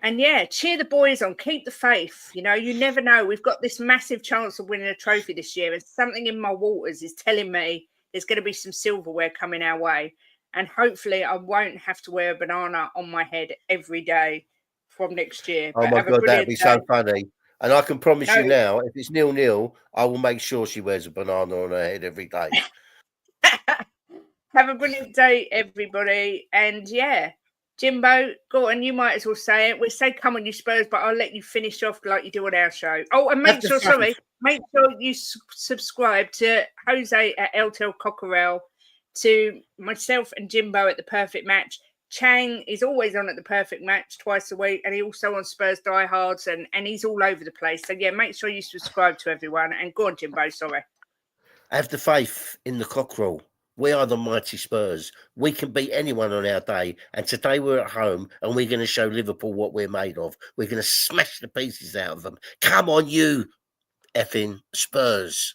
And yeah, cheer the boys on. Keep the faith. You know, you never know. We've got this massive chance of winning a trophy this year. And something in my waters is telling me there's going to be some silverware coming our way. And hopefully I won't have to wear a banana on my head every day from next year. Oh my God, that'd be so funny. And I can promise you now, if it's 0-0, I will make sure she wears a banana on her head every day. Have a brilliant day, everybody. And yeah, Jimbo, go on, you might as well say it. We'll say come on, you Spurs, but I'll let you finish off like you do on our show. Oh, and make sure you subscribe to Jose at LTL Cockerell, to myself and Jimbo at The Perfect Match. Chang is always on at The Perfect Match twice a week, and he also on Spurs Diehards, and he's all over the place. So yeah, make sure you subscribe to everyone. And go on, Jimbo, sorry. Have the faith in the cockerel. We are the mighty Spurs. We can beat anyone on our day. And today we're at home and we're going to show Liverpool what we're made of. We're going to smash the pieces out of them. Come on, you effing Spurs.